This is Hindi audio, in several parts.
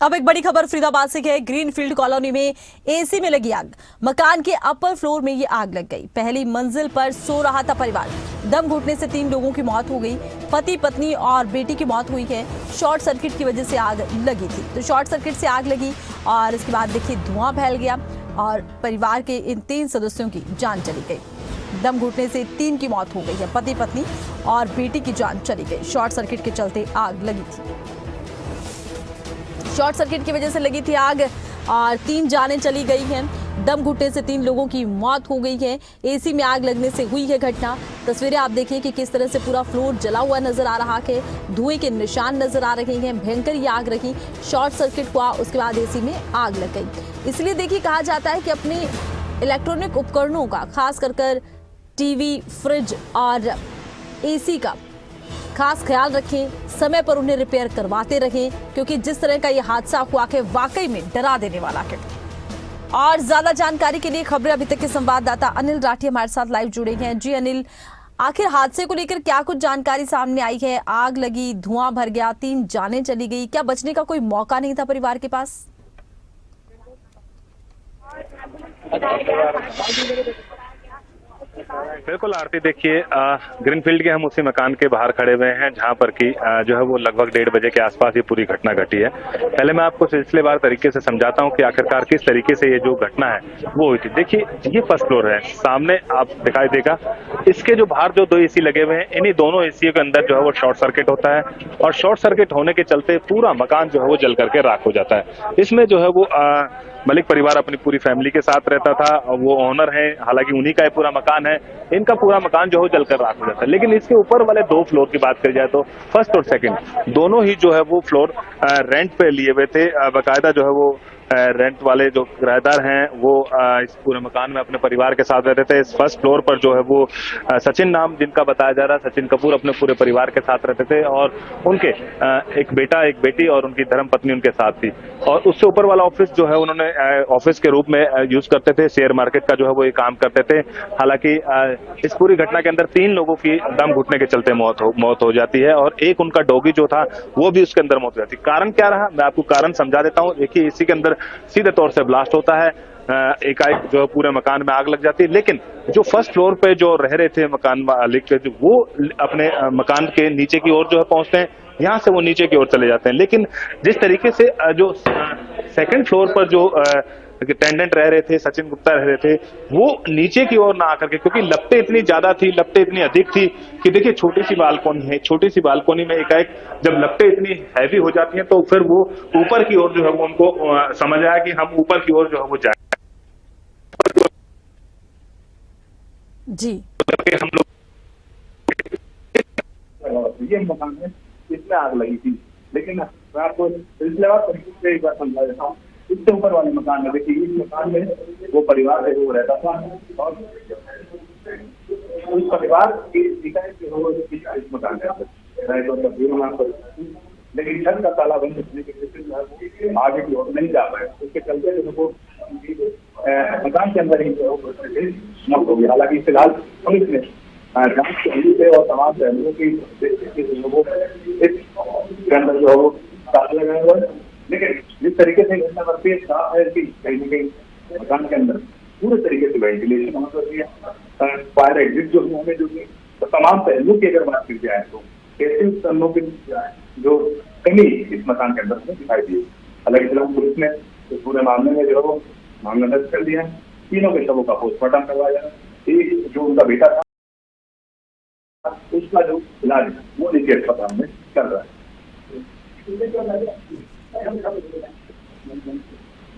अब एक बड़ी खबर फरीदाबाद से है। ग्रीनफील्ड कॉलोनी में एसी में लगी आग। मकान के अपर फ्लोर में ये आग लग गई। पहली मंजिल पर सो रहा था परिवार। दम घुटने से 3 लोगों की मौत हो गई। पति पत्नी और बेटी की मौत हुई है। शॉर्ट सर्किट की वजह से आग लगी थी। तो शॉर्ट सर्किट से आग लगी और इसके बाद देखिए धुआं फैल गया और परिवार के इन 3 सदस्यों की जान चली गई। दम घुटने से 3 की मौत हो गई है। पति पत्नी और बेटी की जान चली गई। शॉर्ट सर्किट के चलते आग लगी थी। शॉर्ट सर्किट की वजह से लगी थी आग और 3 जानें चली गई हैं। दम घुटने से 3 लोगों की मौत हो गई है। एसी में आग लगने से हुई है घटना। तस्वीरें आप देखिए कि किस तरह से पूरा फ्लोर जला हुआ नजर आ रहा है। धुएं के निशान नजर आ रहे हैं। भयंकर ये आग रही। शॉर्ट सर्किट हुआ, उसके बाद एसी में आग लग गई। इसलिए देखिए कहा जाता है कि अपने इलेक्ट्रॉनिक उपकरणों का, खास कर टीवी, फ्रिज और एसी का खास ख्याल रखें। समय पर उन्हें रिपेयर करवाते रहें, क्योंकि जिस तरह का ये हादसा हुआ है वाकई में डरा देने वाला है। और ज्यादा जानकारी के लिए खबरें अभी तक के संवाददाता अनिल राठी हमारे साथ लाइव जुड़े हैं। जी अनिल, आखिर हादसे को लेकर क्या कुछ जानकारी सामने आई है? आग लगी, धुआं भर गया, 3 जानें चली गई, क्या बचने का कोई मौका नहीं था परिवार के पास? बिल्कुल आरती, देखिए ग्रीनफील्ड के हम उसी मकान के बाहर खड़े हुए हैं जहां पर कि जो है वो लगभग 1:30 बजे के आसपास ये पूरी घटना घटी है। पहले मैं आपको सिलसिलेवार तरीके से समझाता हूं कि आखिरकार किस तरीके से ये जो घटना है वो हुई थी। देखिए ये फर्स्ट फ्लोर है, सामने आप दिखाई देगा। इसके जो बाहर जो 2 एसी लगे हुए हैं, इन्हीं दोनों एसी के अंदर जो है वो शॉर्ट सर्किट होता है और शॉर्ट सर्किट होने के चलते पूरा मकान जो है वो जल करके राख हो जाता है। इसमें जो है वो मलिक परिवार अपनी पूरी फैमिली के साथ रहता था। वो ओनर है, हालांकि उन्हीं का ये पूरा मकान है। इनका पूरा मकान जो है जलकर राख हो जाता है। लेकिन इसके ऊपर वाले 2 फ्लोर की बात करी जाए तो फर्स्ट और सेकंड दोनों ही जो है वो फ्लोर रेंट पे लिए हुए थे। बाकायदा जो है वो रेंट वाले जो किराएदार हैं वो इस पूरे मकान में अपने परिवार के साथ रहते थे। इस फर्स्ट फ्लोर पर जो है वो सचिन नाम जिनका बताया जा रहा है, सचिन कपूर अपने पूरे परिवार के साथ रहते थे और उनके एक बेटा, एक बेटी और उनकी धर्म पत्नी उनके साथ थी। और उससे ऊपर वाला ऑफिस जो है उन्होंने ऑफिस के रूप में यूज करते थे। शेयर मार्केट का जो है वो ये काम करते थे। हालांकि इस पूरी घटना के अंदर 3 लोगों की दम घुटने के चलते मौत हो जाती है और एक उनका डॉगी जो था वो भी उसके अंदर मौत हो जाती है। कारण क्या रहा, मैं आपको कारण समझा देता हूँ। देखिए इसी के अंदर सीधे तौर से ब्लास्ट होता है। एकाएक जो पूरे मकान में आग लग जाती है। लेकिन जो फर्स्ट फ्लोर पे जो रह रहे थे मकान मालिक, वो अपने मकान के नीचे की ओर जो है पहुंचते हैं। यहाँ से वो नीचे की ओर चले जाते हैं। लेकिन जिस तरीके से जो सेकंड फ्लोर पर जो टेंडेंट रह रहे थे, सचिन गुप्ता रह रहे थे, वो नीचे की ओर ना आकर के, क्योंकि लपटें इतनी ज्यादा थी, लपटें इतनी अधिक थी कि देखिए छोटी सी बालकोनी है, छोटी सी बालकोनी में एकाएक जब लपटें इतनी हैवी हो जाती हैं तो फिर वो ऊपर की ओर जो है वो उनको समझ आया कि हम ऊपर की ओर जो है वो जाए। जी हम लोग ये मकान है, इसमें आग लगी थी। लेकिन मैं आपको सिलसिलेवार तरीके से एक बार समझा देता हूँ। इससे ऊपर वाले मकान में देखिए, इस मकान में वो परिवार है वो रहता था और उस परिवार की शिकायत जो है वो इस मकान के अंदर, लेकिन छत का ताला बंद होने के चलते आगे की ओर नहीं जा पाए। उसके चलते जो वो मकान के अंदर ही मौत हो गई। हालांकि फिलहाल पुलिस ने जांच के लिए और तमाम पहलुओं की अंदर जो है वो ताला लगाया हुआ है। लेकिन जिस तरीके से घटना बढ़ती है, साफ है कि कहीं न कहीं मकान के अंदर पूरे तरीके से वेंटिलेशन होना चाहिए, फायर एग्जिट जो हमें जो तो तमाम पहलुओं की अगर बात की जाए तो कैसे उपकरणों की जो कमी इस मकान के अंदर हमें दिखाई दी। हालांकि फिलहाल पुलिस ने इस पूरे मामले में जो है वो मामला दर्ज कर दिया है। तीनों के शवों का पोस्टमार्टम करवाया है। एक जो उनका बेटा था उसका जो इलाज है वो निजी अस्पताल में चल रहा है।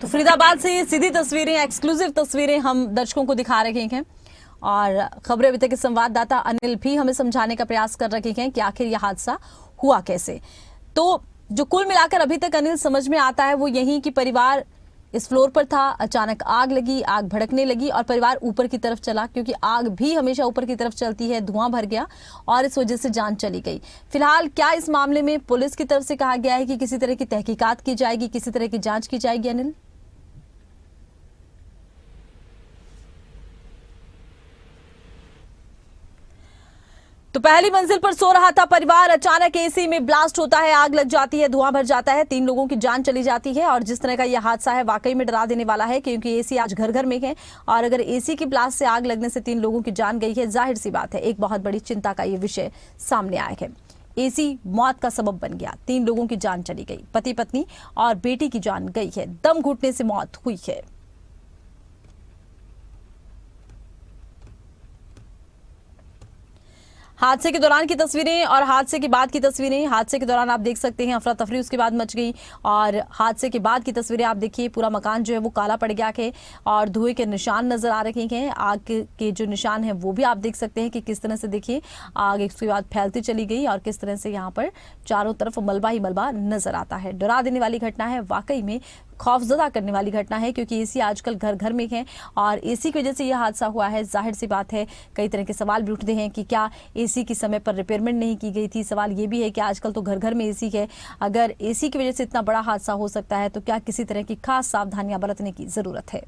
तो फरीदाबाद से ये सीधी तस्वीरें, एक्सक्लूसिव तस्वीरें हम दर्शकों को दिखा रहे हैं और खबरें अभी तक के संवाददाता अनिल भी हमें समझाने का प्रयास कर रहे हैं कि आखिर यह हादसा हुआ कैसे। तो जो कुल मिलाकर अभी तक अनिल समझ में आता है वो यही कि परिवार इस फ्लोर पर था, अचानक आग लगी, आग भड़कने लगी और परिवार ऊपर की तरफ चला, क्योंकि आग भी हमेशा ऊपर की तरफ चलती है। धुआं भर गया और इस वजह से जान चली गई। फिलहाल क्या इस मामले में पुलिस की तरफ से कहा गया है कि किसी तरह की तहकीकात की जाएगी, किसी तरह की जांच की जाएगी? अनिल, तो पहली मंजिल पर सो रहा था परिवार, अचानक एसी में ब्लास्ट होता है, आग लग जाती है, धुआं भर जाता है, 3 लोगों की जान चली जाती है। और जिस तरह का यह हादसा है वाकई में डरा देने वाला है, क्योंकि एसी आज घर घर में है और अगर एसी की ब्लास्ट से आग लगने से 3 लोगों की जान गई है, जाहिर सी बात है एक बहुत बड़ी चिंता का ये विषय सामने आया है। एसी मौत का सबब बन गया, 3 लोगों की जान चली गई, पति पत्नी और बेटी की जान गई है, दम घुटने से मौत हुई है। हादसे के दौरान की तस्वीरें और हादसे के बाद की तस्वीरें। हादसे के दौरान आप देख सकते हैं अफरा तफरी उसके बाद मच गई और हादसे के बाद की तस्वीरें आप देखिए, पूरा मकान जो है वो काला पड़ गया है और धुएं के निशान नजर आ रहे हैं। आग के जो निशान हैं वो भी आप देख सकते हैं कि किस तरह से देखिए आग उसके बाद फैलती चली गई और किस तरह से यहाँ पर चारों तरफ मलबा ही मलबा नजर आता है। डरा देने वाली घटना है, वाकई में खौफजदा करने वाली घटना है, क्योंकि एसी आजकल घर घर में है और एसी की वजह से यह हादसा हुआ है। जाहिर सी बात है कई तरह के सवाल भी उठते हैं कि क्या एसी की समय पर रिपेयरमेंट नहीं की गई थी। सवाल ये भी है कि आजकल तो घर घर में एसी है, अगर एसी की वजह से इतना बड़ा हादसा हो सकता है तो क्या किसी तरह की खास सावधानियां बरतने की जरूरत है।